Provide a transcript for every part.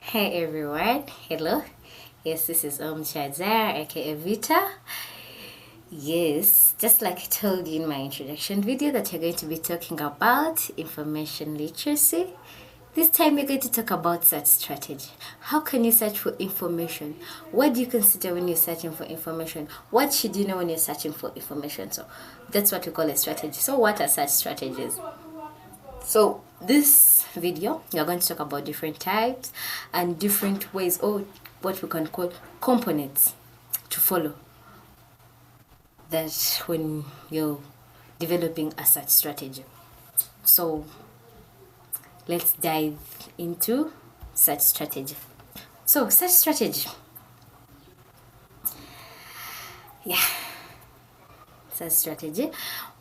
Hey everyone, hello. Yes, this is Shazar, aka Vita. Yes, just like I told you in my introduction video that you're going to be talking about information literacy. This time we're going to talk about search strategy. How can you search for information? What do you consider when you're searching for information? What should you know when you're searching for information? So that's what we call a strategy. So what are search strategies? So this video, we're going to talk about different types and different ways, or what we can call components to follow that when you're developing a search strategy. So let's dive into search strategy. So search strategy. Yeah. Search strategy.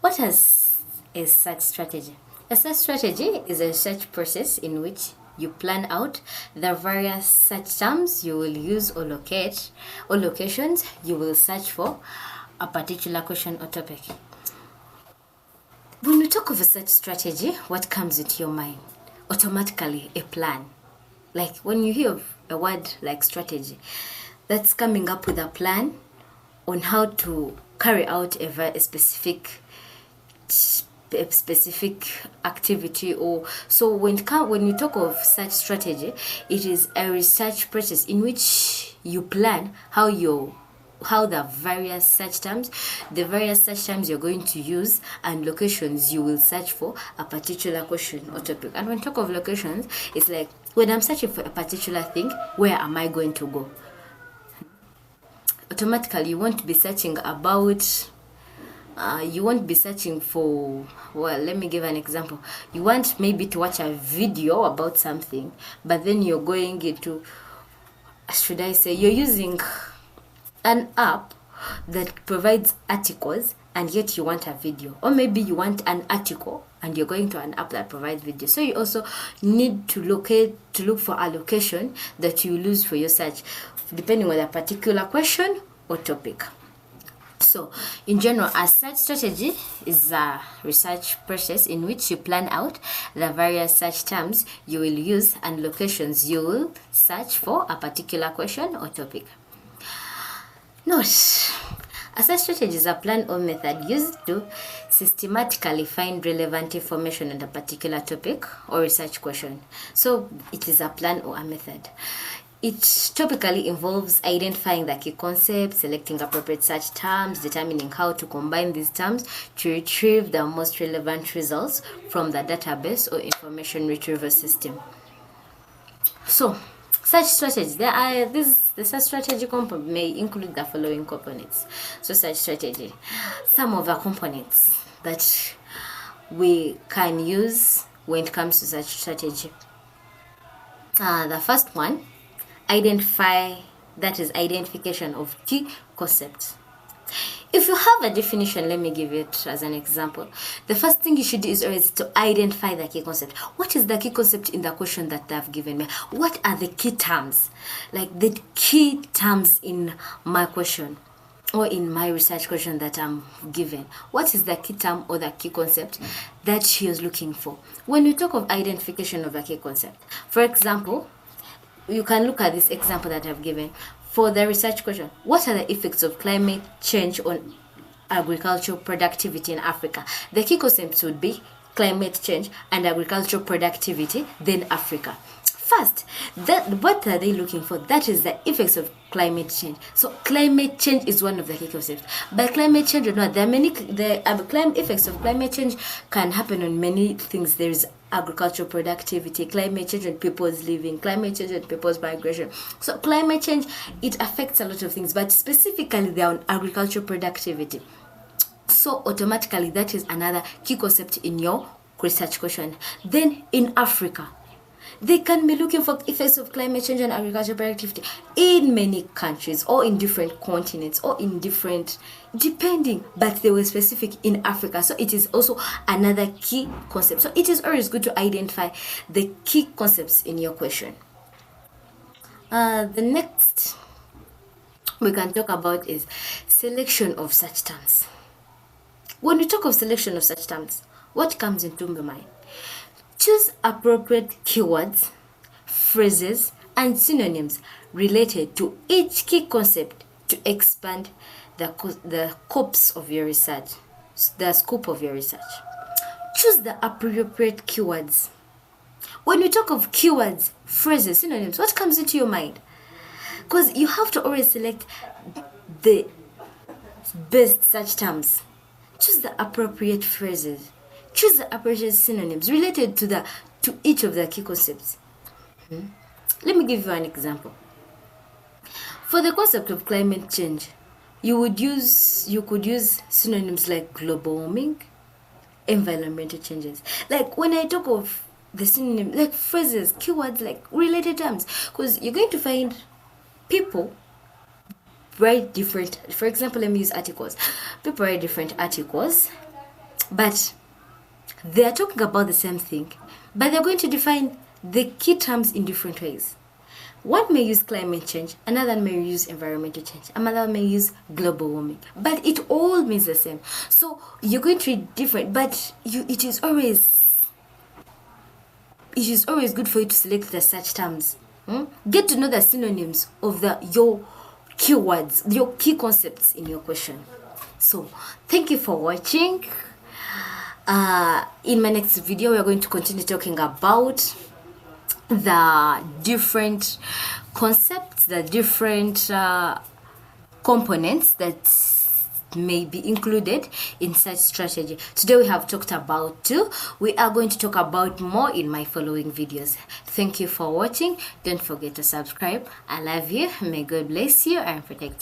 What is search strategy? A search strategy is a search process in which you plan out the various search terms you will use or locate or locations you will search for a particular question or topic. When we talk of a search strategy, what comes into your mind? Automatically a plan. Like when you hear a word like strategy, that's coming up with a plan on how to carry out a very specific activity. Or so when you talk of search strategy, it is a research process in which you plan how the various search terms you're going to use and locations you will search for a particular question or topic. And when talk of locations, it's like when I'm searching for a particular thing, where am I going to go? Automatically you won't be searching about you won't be searching for, well, let me give an example. You want maybe to watch a video about something, but then you're going into, should I say, you're using an app that provides articles and yet you want a video. Or maybe you want an article and you're going to an app that provides video. So you also need to look for a location that you use for your search, depending on a particular question or topic. So, in general, a search strategy is a research process in which you plan out the various search terms you will use and locations you will search for a particular question or topic. Note: a search strategy is a plan or method used to systematically find relevant information on a particular topic or research question. So, it is a plan or a method. It typically involves identifying the key concepts, selecting appropriate search terms, determining how to combine these terms to retrieve the most relevant results from the database or information retrieval system. So, search strategies. The search strategy component may include the following components. So, search strategy. Some of the components that we can use when it comes to search strategy. The first one, identification of key concepts. If you have a definition, let me give it as an example. The first thing you should do is always to identify the key concept. What is the key concept in the question that they've given me? What are the key terms? Like the key terms in my question or in my research question that I'm given. What is the key term or the key concept that she is looking for? When we talk of identification of a key concept, for example, you can look at this example that I've given. For the research question, what are the effects of climate change on agricultural productivity in Africa? The key concepts would be climate change and agricultural productivity, then Africa. First, what are they looking for? That is the effects of climate change. So climate change is one of the key concepts. By climate change, there are many. The effects of climate change can happen on many things. There is agricultural productivity, climate change on people's living, climate change on people's migration. So climate change, it affects a lot of things, but specifically they are on agricultural productivity. So automatically that is another key concept in your research question. Then in Africa, they can be looking for effects of climate change and agricultural productivity in many countries or in different continents or in different, depending, but they were specific in Africa. So it is also another key concept. So it is always good to identify the key concepts in your question. The next we can talk about is selection of such terms. When we talk of selection of such terms, what comes into my mind? Choose appropriate keywords, phrases, and synonyms related to each key concept to expand the scopes of your research. The scope of your research. Choose the appropriate keywords. When we talk of keywords, phrases, synonyms, what comes into your mind? Because you have to always select the best search terms. Choose the appropriate phrases. Choose the appropriate synonyms related to each of the key concepts. Let me give you an example. For the concept of climate change, you could use synonyms like global warming, environmental changes. Like when I talk of the synonym, like phrases, keywords, like related terms, because you're going to find people write different. For example, let me use articles. People write different articles, but they are talking about the same thing, but they're going to define the key terms in different ways. One may use climate change, another may use environmental change, another may use global warming, but it all means the same. So you're going to read different, but it is always good for you to select the search terms. Get to know the synonyms of your keywords, your key concepts in your question. So thank you for watching. In my next video, we are going to continue talking about the different concepts, the different components that may be included in such strategy. Today we have talked about 2. We are going to talk about more in my following videos. Thank you for watching. Don't forget to subscribe. I love you. May God bless you and protect you.